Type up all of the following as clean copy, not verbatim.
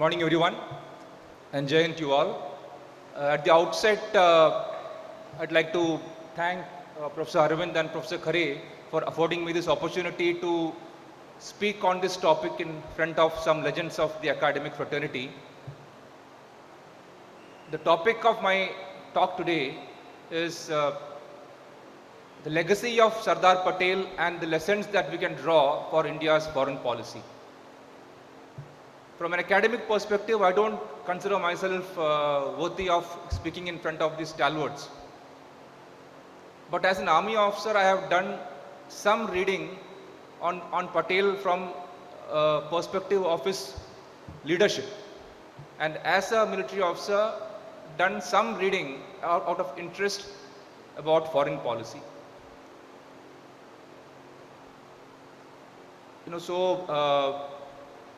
morning, everyone, and Jai Hind to you all. At the outset, I'd like to thank Professor Arvind and Professor Khare for affording me this opportunity to speak on this topic in front of some legends of the academic fraternity. The topic of my talk today is the legacy of Sardar Patel and the lessons that we can draw for India's foreign policy. From an academic perspective, I don't consider myself worthy of speaking in front of these stalwarts. But as an army officer, I have done some reading on Patel from perspective of his leadership. And as a military officer, done some reading out of interest about foreign policy.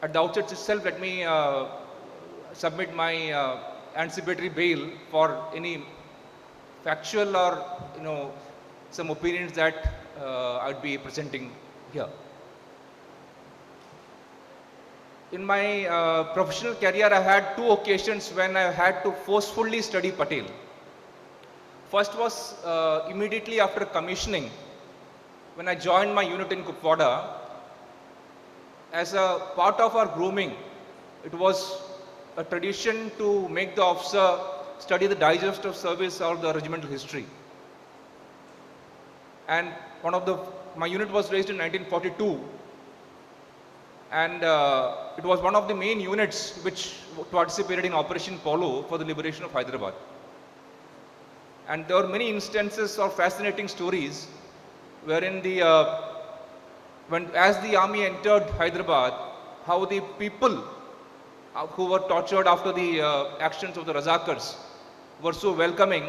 At the outset itself, let me submit my anticipatory bail for any factual or some opinions that I would be presenting here. In my professional career, I had two occasions when I had to forcefully study Patel. First was immediately after commissioning, when I joined my unit in Kupwada. As a part of our grooming, it was a tradition to make the officer study the digest of service or the regimental history. And my unit was raised in 1942, and it was one of the main units which participated in Operation Polo for the liberation of Hyderabad. And there were many instances of fascinating stories wherein as the army entered Hyderabad, how the people who were tortured after the actions of the Razakars were so welcoming.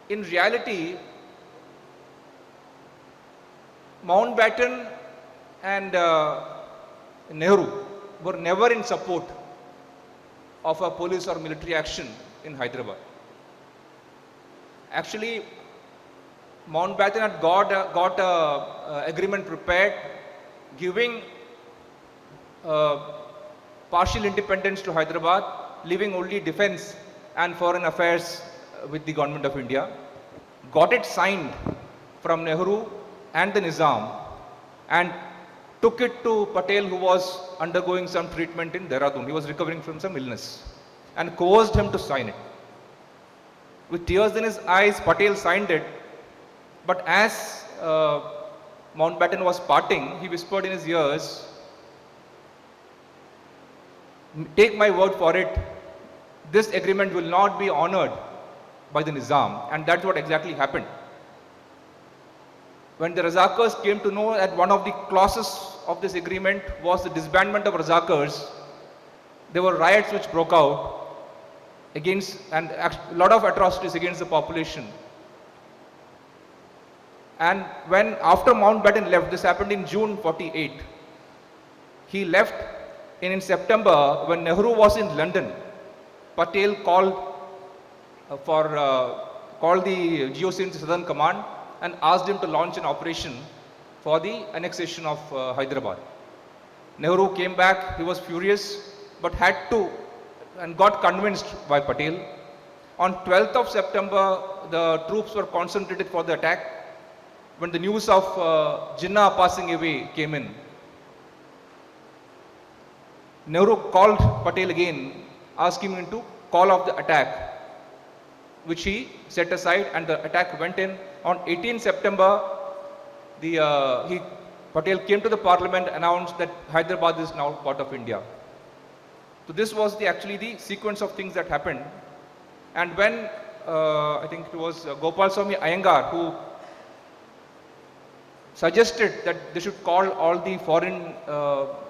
In reality, Mountbatten and Nehru were never in support of a police or military action in Hyderabad. Actually, Mountbatten had got an agreement prepared giving partial independence to Hyderabad, leaving only defense and foreign affairs with the government of India. Got it signed from Nehru and the Nizam and took it to Patel, who was undergoing some treatment in Dehradun. He was recovering from some illness, and coerced him to sign it. With tears in his eyes, Patel signed it. But as Mountbatten was parting, he whispered in his ears, "Take my word for it, this agreement will not be honored by the Nizam." And that's what exactly happened. When the Razakars came to know that one of the clauses of this agreement was the disbandment of Razakars, there were riots which broke out and a lot of atrocities against the population. And after Mountbatten left, this happened in June 48, he left, and in September, when Nehru was in London, Patel called the GOC in the Southern Command and asked him to launch an operation for the annexation of Hyderabad. Nehru came back, he was furious, but had to and got convinced by Patel. On 12th of September, the troops were concentrated for the attack. When the news of Jinnah passing away came in, Nehru called Patel again, asking him to call off the attack, which he set aside, and the attack went in. On 18 September, Patel came to the parliament, announced that Hyderabad is now part of India. So this was actually the sequence of things that happened. And when I think it was Gopal Swami Iyengar who suggested that they should call all the foreign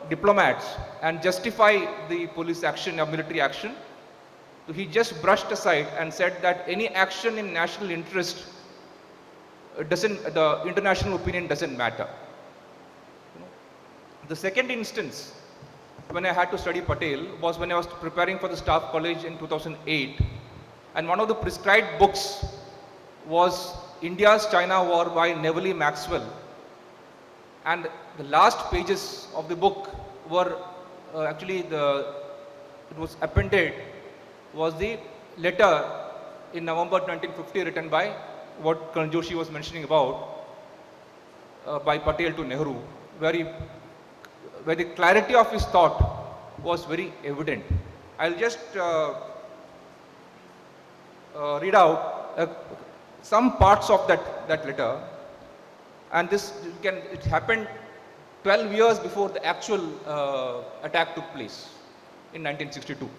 diplomats and justify the police action or military action, so he just brushed aside and said that any action in national interest the international opinion doesn't matter. The second instance when I had to study Patel was when I was preparing for the Staff College in 2008, and one of the prescribed books was India's China War by Neville Maxwell. And the last pages of the book were actually it was appended was the letter in November 1950 written by what Colonel Joshi was mentioning about by Patel to Nehru, where the clarity of his thought was very evident. I'll just read out some parts of that letter, and it happened 12 years before the actual attack took place in 1962.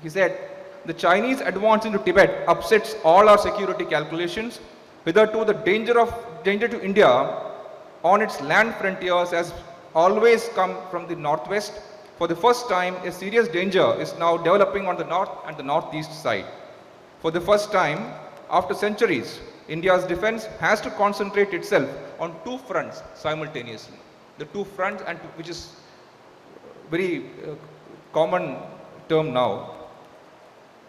He said, the Chinese advance into Tibet upsets all our security calculations. Hitherto, the danger to India on its land frontiers has always come from the northwest. For the first time, a serious danger is now developing on the north and the northeast side. For the first time, after centuries, India's defense has to concentrate itself on two fronts simultaneously. The two fronts, and which is very common term now.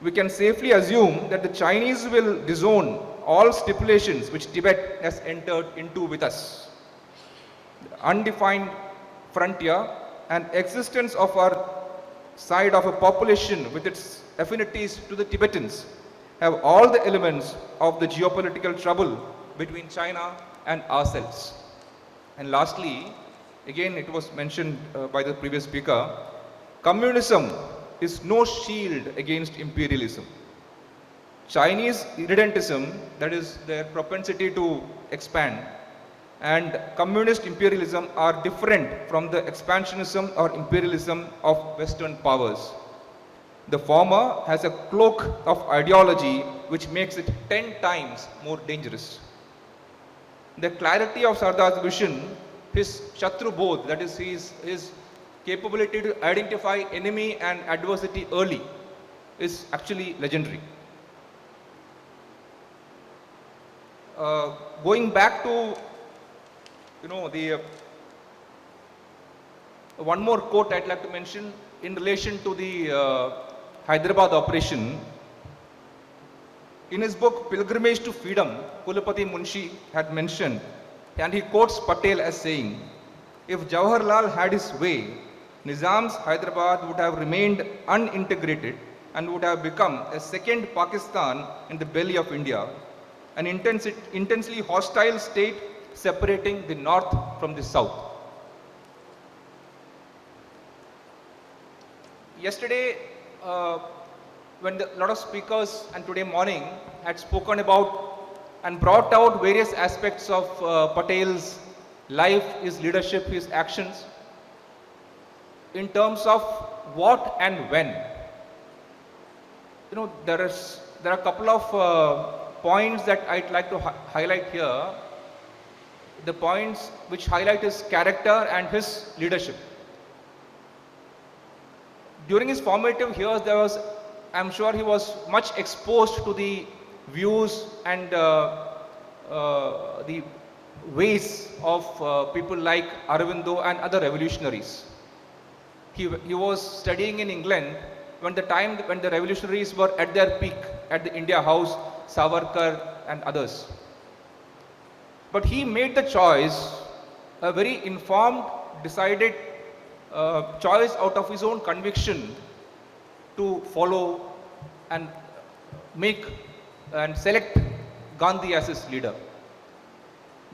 We can safely assume that the Chinese will disown all stipulations which Tibet has entered into with us. The undefined frontier and existence of our side of a population with its affinities to the Tibetans have all the elements of the geopolitical trouble between China and ourselves. And lastly, again it was mentioned by the previous speaker, communism is no shield against imperialism. Chinese irredentism, that is their propensity to expand, and communist imperialism are different from the expansionism or imperialism of Western powers. The former has a cloak of ideology which makes it 10 times more dangerous. The clarity of Sardar's vision, his Shatru Bodh, that is his capability to identify enemy and adversity early, is actually legendary. Going back to one more quote I'd like to mention in relation to the Hyderabad operation. In his book Pilgrimage to Freedom, Kulapati Munshi had mentioned, and he quotes Patel as saying, if Jawaharlal had his way, Nizam's Hyderabad would have remained unintegrated and would have become a second Pakistan in the belly of India, an intensely hostile state separating the north from the south. Yesterday, when a lot of speakers and today morning had spoken about and brought out various aspects of Patel's life, his leadership, his actions, in terms of what and when. There are a couple of points that I'd like to highlight here. The points which highlight his character and his leadership. During his formative years, I'm sure he was much exposed to the views and the ways of people like Aurobindo and other revolutionaries. He was studying in England when the revolutionaries were at their peak at the India House, Savarkar and others. But he made the choice, a very informed, decided choice out of his own conviction to follow and make and select Gandhi as his leader.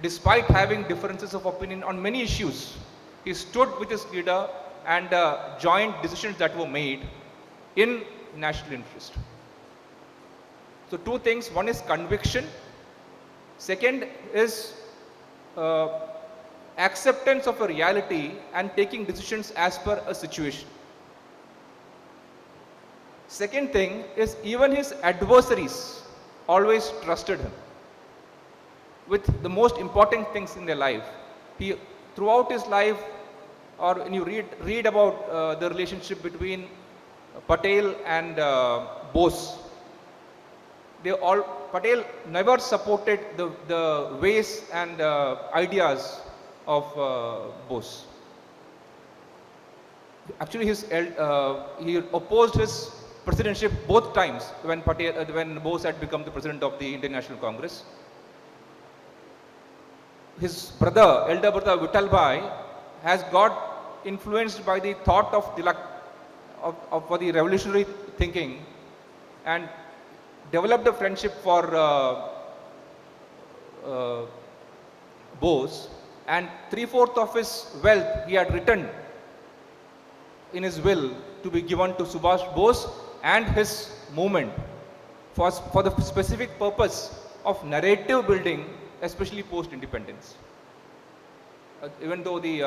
Despite having differences of opinion on many issues, he stood with his leader and joined decisions that were made in national interest. So two things, one is conviction, second is acceptance of a reality and taking decisions as per a situation. Second thing is even his adversaries always trusted him with the most important things in their life. He, throughout his life, or when you read about the relationship between Patel and Bose, Patel never supported the ways and ideas of Bose. Actually, he opposed his presidency both times when Bose had become the president of the Indian National Congress. his brother, elder brother Vallabhbhai, has got influenced by the thought of Tilak, for the revolutionary thinking, and developed a friendship for Bose, and 3/4 of his wealth he had written in his will to be given to Subhash Bose and his movement for the specific purpose of narrative building, especially post-independence. Even though the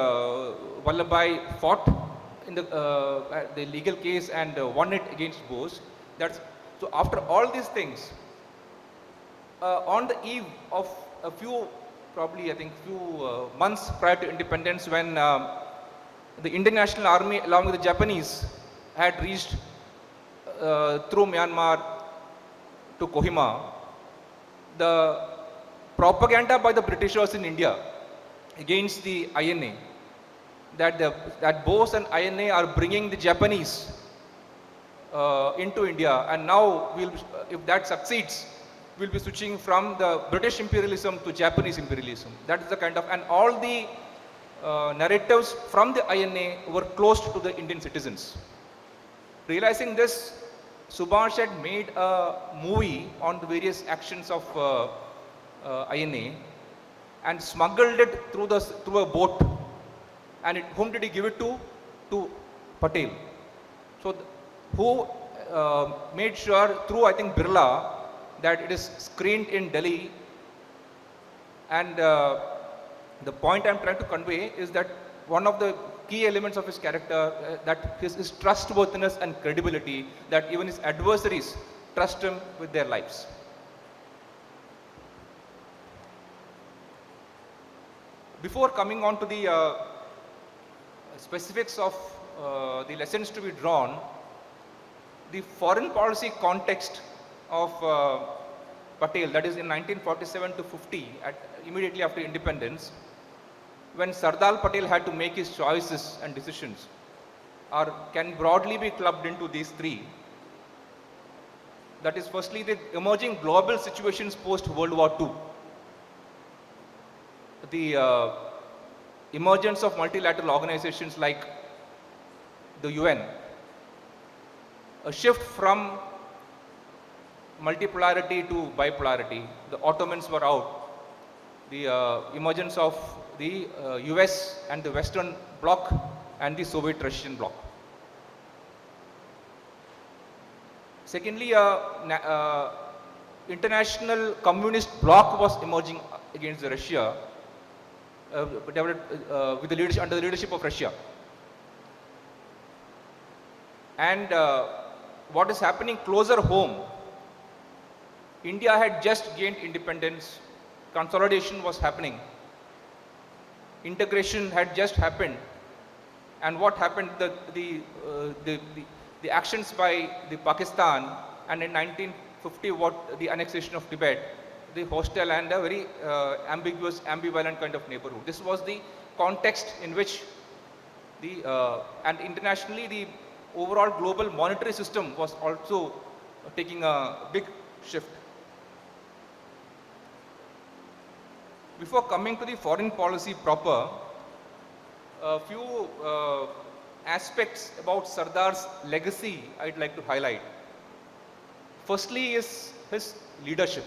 Vallabhbhai fought in the legal case and won it against Bose, that's so. After all these things, on the eve of a few, probably I think few months prior to independence, when the Indian National Army along with the Japanese had reached through Myanmar to Kohima, the propaganda by the Britishers in India against the INA, that Bose and INA are bringing the Japanese into India, and now if that succeeds, we'll be switching from the British imperialism to Japanese imperialism. That is the kind of, and all the narratives from the INA were closed to the Indian citizens. Realizing this, Subhash had made a movie on the various actions of INA and smuggled it through a boat. And whom did he give it to? To Patel. So, who made sure through, I think, Birla, that it is screened in Delhi. And the point I'm trying to convey is that one of the key elements of his character, that his trustworthiness and credibility, that even his adversaries trust him with their lives. Before coming on to the specifics of the lessons to be drawn, the foreign policy context of Patel, that is in 1947 to 50, immediately after independence, when Sardar Patel had to make his choices and decisions, can broadly be clubbed into these three. That is, firstly, the emerging global situations post World War II, the emergence of multilateral organizations like the UN, a shift from multipolarity to bipolarity. The Ottomans were out. The emergence of the US and the Western Bloc and the Soviet Russian Bloc. Secondly, international communist bloc was emerging against Russia, with the leadership, under the leadership of Russia. And what is happening closer home? India had just gained independence, consolidation was happening, integration had just happened, and what happened? The actions by the Pakistan, and in 1950, the annexation of Tibet, the hostile and a very ambiguous, ambivalent kind of neighborhood. This was the context in which and internationally, the overall global monetary system was also taking a big shift. Before coming to the foreign policy proper, a few aspects about Sardar's legacy I'd like to highlight. Firstly is his leadership.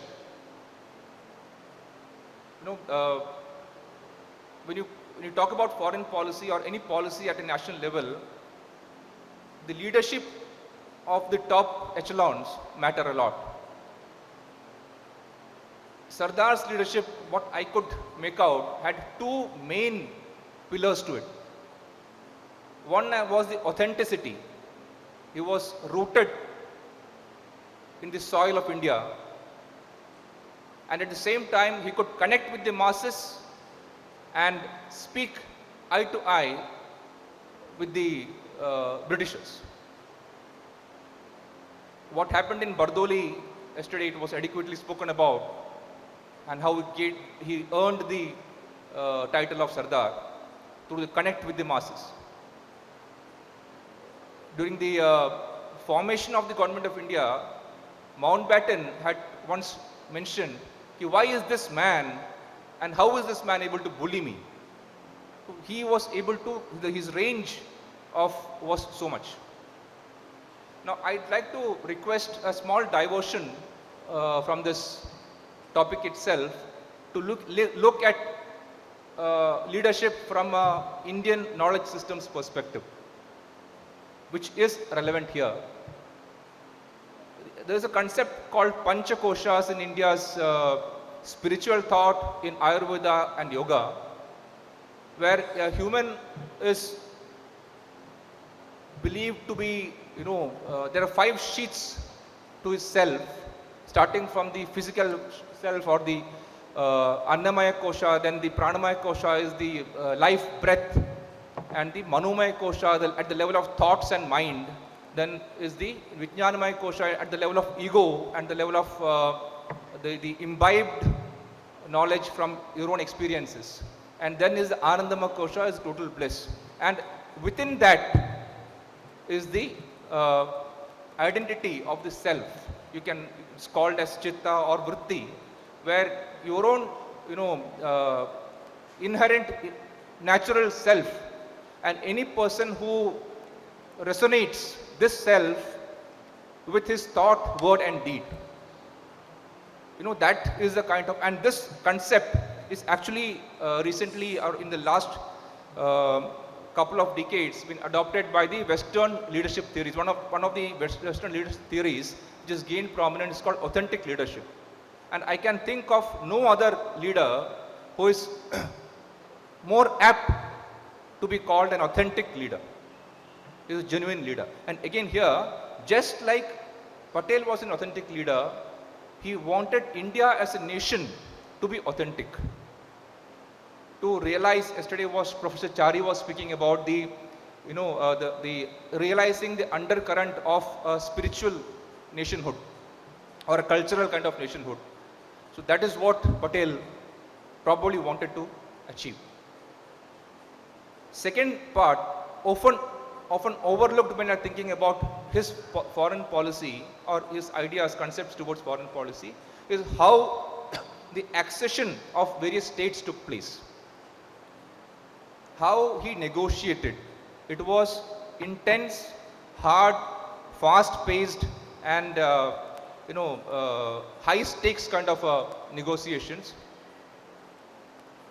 When you talk about foreign policy or any policy at a national level, the leadership of the top echelons matter a lot. Sardar's leadership, what I could make out, had two main pillars to it. One was the authenticity. He was rooted in the soil of India, and at the same time he could connect with the masses and speak eye to eye with the Britishers. What happened in Bardoli yesterday, it was adequately spoken about, and how he earned the title of Sardar through the connect with the masses. During the formation of the government of India, Mountbatten had once mentioned, why is this man And how is this man able to bully me? He was able to, his range of was so much. Now, I'd like to request a small diversion from this topic itself to look at leadership from Indian knowledge systems perspective, which is relevant here. There is a concept called Panchakoshas in India's spiritual thought, in Ayurveda and yoga, where a human is believed to be, there are 5 sheets to his self, starting from the physical self or the Annamaya Kosha, then the Pranamaya Kosha is the life breath, and the Manomaya Kosha at the level of thoughts and mind, then is the Vijnanamaya Kosha at the level of ego and the level of the imbibed knowledge from your own experiences. And then is the Anandamaya Kosha, is total bliss. And within that is the identity of the self. It's called as Chitta or Vritti, where your own, inherent natural self, and any person who resonates this self with his thought, word and deed. That is the kind of, and this concept is actually recently or in the last couple of decades been adopted by the Western leadership theories. One of the Western leadership theories which has gained prominence is called authentic leadership. And I can think of no other leader who is more apt to be called an authentic leader. He is a genuine leader. And again here, just like Patel was an authentic leader, he wanted India as a nation to be authentic. To realize, yesterday was Professor Chari was speaking about the realizing the undercurrent of a spiritual nationhood or a cultural kind of nationhood. So that is what Patel probably wanted to achieve. Second part, often overlooked when you are thinking about his foreign policy or his ideas, concepts towards foreign policy, is how the accession of various states took place. How he negotiated. It was intense, hard, fast-paced, and high-stakes kind of negotiations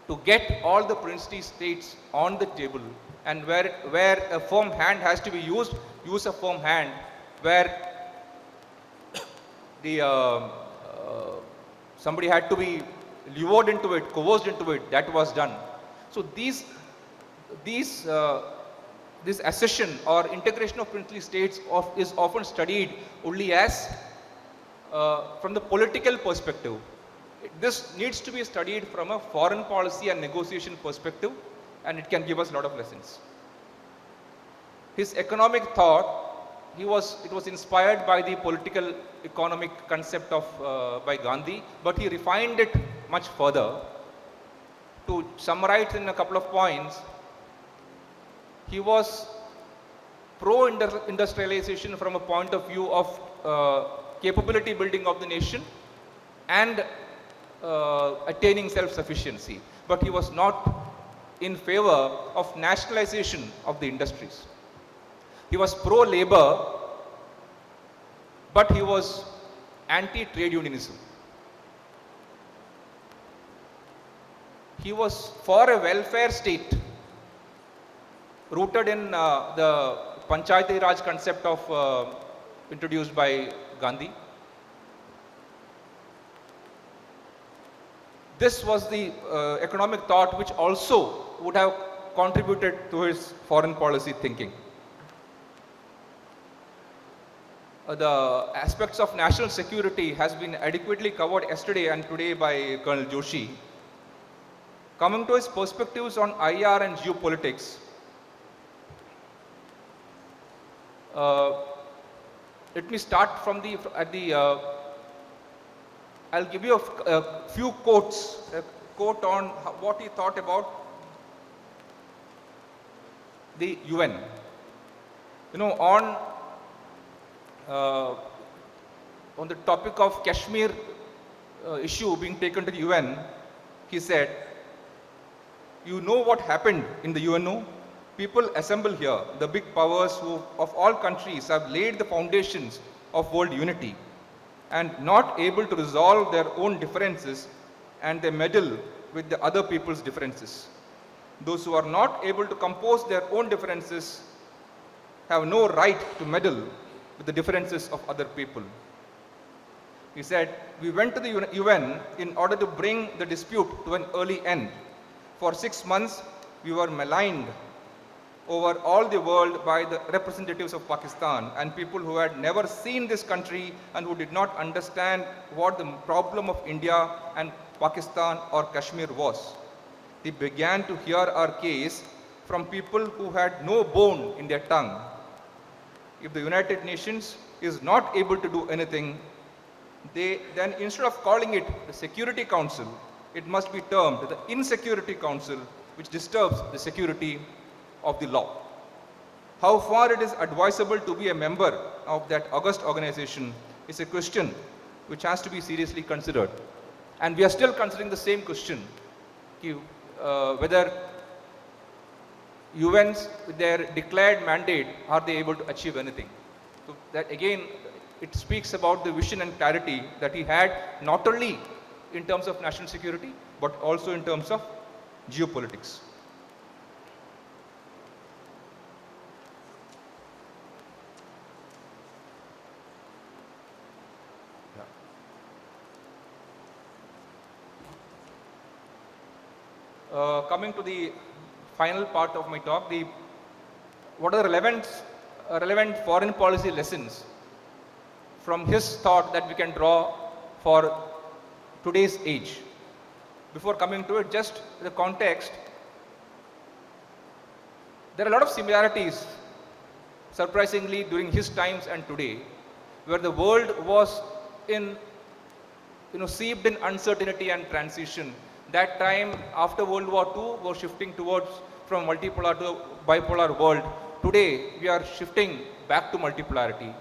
to get all the princely states on the table, and where a firm hand has to be used, use a firm hand. Where the somebody had to be lured into it, coerced into it, that was done. So this accession or integration of princely states is often studied only as from the political perspective. This needs to be studied from a foreign policy and negotiation perspective, and it can give us a lot of lessons. His economic thought, it was inspired by the political economic concept of by Gandhi, but he refined it much further. To summarize in a couple of points, he was pro-industrialization from a point of view of capability building of the nation and attaining self-sufficiency. But he was not in favor of nationalization of the industries. He was pro-labor, but he was anti-trade unionism. He was for a welfare state rooted in the Panchayati Raj concept of introduced by Gandhi. This was the economic thought which also would have contributed to his foreign policy thinking. The aspects of national security has been adequately covered yesterday and today by Colonel Joshi. Coming to his perspectives on IR and geopolitics, let me start from I'll give you a few quotes. A quote on what he thought about the UN. On the topic of Kashmir issue being taken to the UN, He said, "You know what happened in the UNO? People assemble here, the big powers who, of all countries have laid the foundations of world unity and not able to resolve their own differences, and they meddle with the other people's differences. Those who are not able to compose their own differences have no right to meddle with the differences of other people." He said, "We went to the UN in order to bring the dispute to an early end. For 6 months, we were maligned over all the world by the representatives of Pakistan and people who had never seen this country and who did not understand what the problem of India and Pakistan or Kashmir was. They began to hear our case from people who had no bone in their tongue. If the United Nations is not able to do anything, then instead of calling it the Security Council, it must be termed the Insecurity Council, which disturbs the security of the law. How far it is advisable to be a member of that august organization is a question which has to be seriously considered. And we are still considering the same question, whether UNs with their declared mandate, are they able to achieve anything? So that again, it speaks about the vision and clarity that he had, not only in terms of national security, but also in terms of geopolitics. Coming to the final part of my talk, what are the relevant foreign policy lessons from his thought that we can draw for today's age? Before coming to it, just the context, there are a lot of similarities, surprisingly, during his times and today, where the world was seeped in uncertainty and transition. That time, after World War II, was shifting from multipolar to bipolar world. Today, we are shifting back to multipolarity.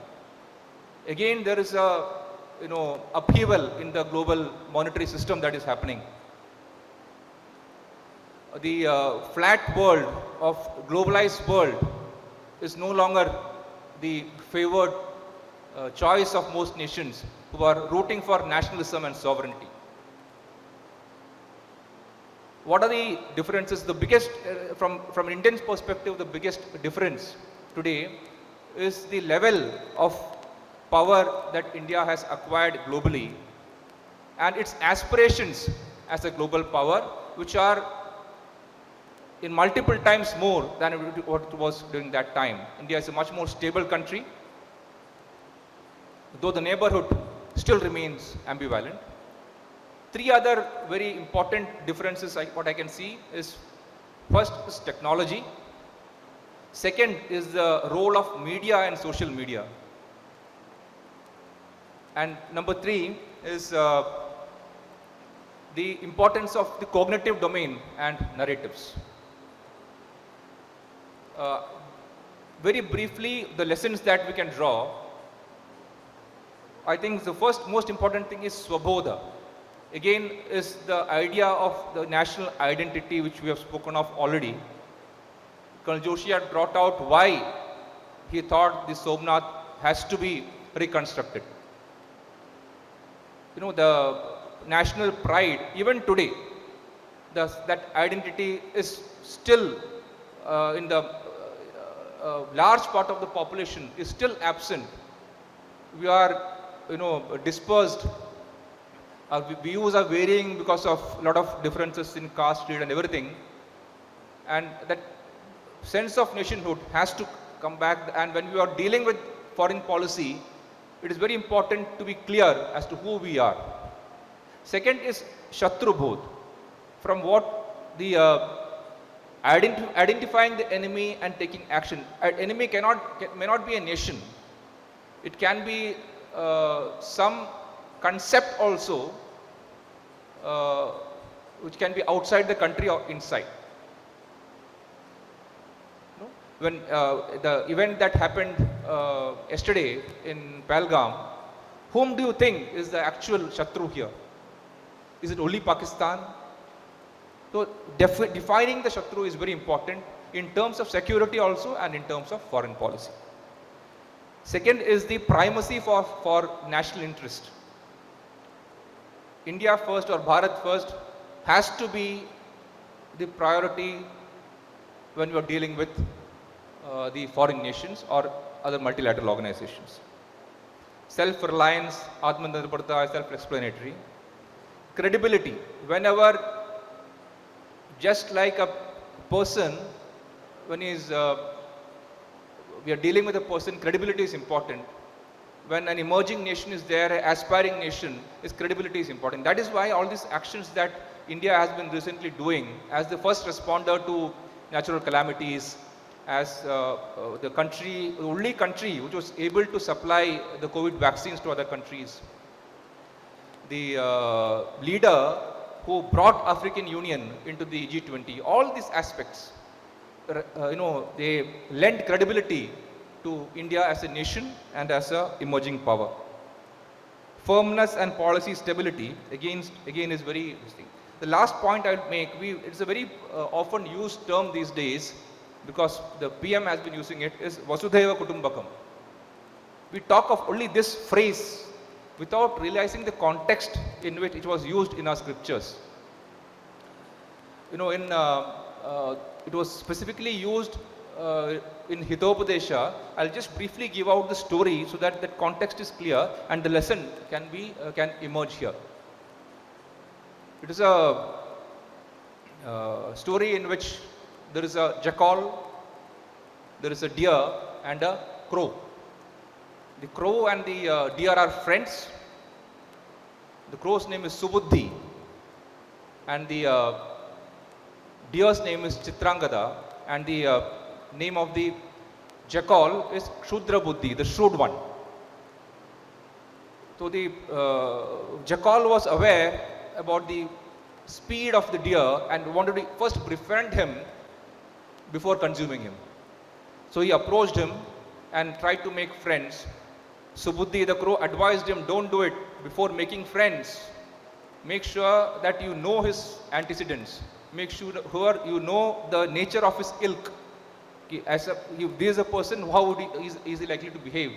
Again, there is a upheaval in the global monetary system that is happening. The flat world of globalized world is no longer the favored choice of most nations who are rooting for nationalism and sovereignty. What are the differences? The biggest, from an Indian perspective, the biggest difference today is the level of power that India has acquired globally and its aspirations as a global power, which are in multiple times more than what it was during that time. India is a much more stable country, though the neighborhood still remains ambivalent. Three other very important differences what I can see is, first is technology. Second is the role of media and social media. And number three is the importance of the cognitive domain and narratives. Very briefly, the lessons that we can draw, I think the first most important thing is Swabodha. Again, is the idea of the national identity, which we have spoken of already. Colonel Joshi had brought out why he thought the Somnath has to be reconstructed. The national pride, even today, that identity is still in the large part of the population is still absent. We are, dispersed. Our views are varying because of a lot of differences in caste, creed and everything. And that sense of nationhood has to come back. And when we are dealing with foreign policy, it is very important to be clear as to who we are. Second is Shatrubodh, from what the identifying the enemy and taking action. An enemy may not be a nation. It can be some concept also, which can be outside the country or inside. When the event that happened yesterday in Pahalgam, whom do you think is the actual Shatru here? Is it only Pakistan? So defining the Shatru is very important in terms of security also and in terms of foreign policy. Second is the primacy for national interest. India first or Bharat first has to be the priority when we are dealing with the foreign nations or other multilateral organizations. Self-reliance, Atmanirbharta is self-explanatory. Credibility, whenever, just like a person, when we are dealing with a person, credibility is important. When an emerging nation is there, an aspiring nation, its credibility is important. That is why all these actions that India has been recently doing as the first responder to natural calamities, as the only country which was able to supply the COVID vaccines to other countries, the leader who brought African Union into the G20, all these aspects, they lend credibility to India as a nation and as an emerging power. Firmness and policy stability, again is very interesting. The last point I would make, it's a very often used term these days, because the PM has been using it, is Vasudhaiva Kutumbakam. We talk of only this phrase without realizing the context in which it was used in our scriptures. It was specifically used in Hitopadesha. I'll just briefly give out the story so that the context is clear and the lesson can emerge here. It is a story in which there is a jackal, there is a deer and a crow. The crow and the deer are friends. The crow's name is Subuddhi and the deer's name is Chitrangada, and the name of the jackal is Kshudra Buddhi, the shrewd one. So the jackal was aware about the speed of the deer and wanted to first befriend him before consuming him. So he approached him and tried to make friends. Subuddhi the crow advised him, don't do it before making friends. Make sure that you know his antecedents. Make sure you know the nature of his ilk. If there is a person, how is he likely to behave?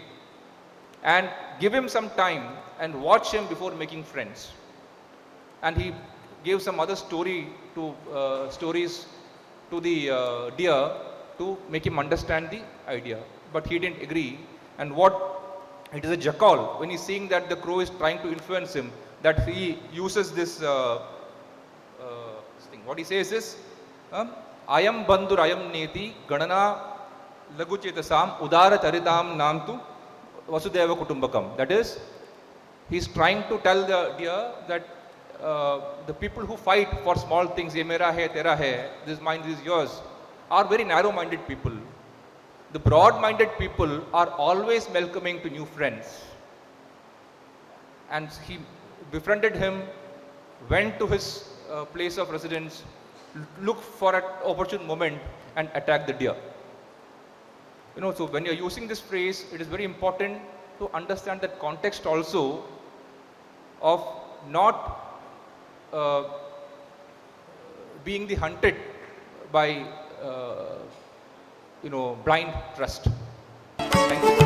And give him some time and watch him before making friends. And he gave some other stories to the deer to make him understand the idea. But he didn't agree. And it is a jackal, when he's seeing that the crow is trying to influence him, that he uses this thing. What he says is, Ayam Bandhur Ayam Neti Ganana Laguchetasam Udara Charitam Namtu Vasudeva Kutumbakam. That is, he's trying to tell the deer that the people who fight for small things, ye mera hai, tera hai, this mine, this is yours, are very narrow-minded people. The broad-minded people are always welcoming to new friends. And he befriended him, went to his place of residence, looked for an opportune moment and attacked the deer. So when you're using this phrase, it is very important to understand that context also of not being the hunted by blind trust. Thank you.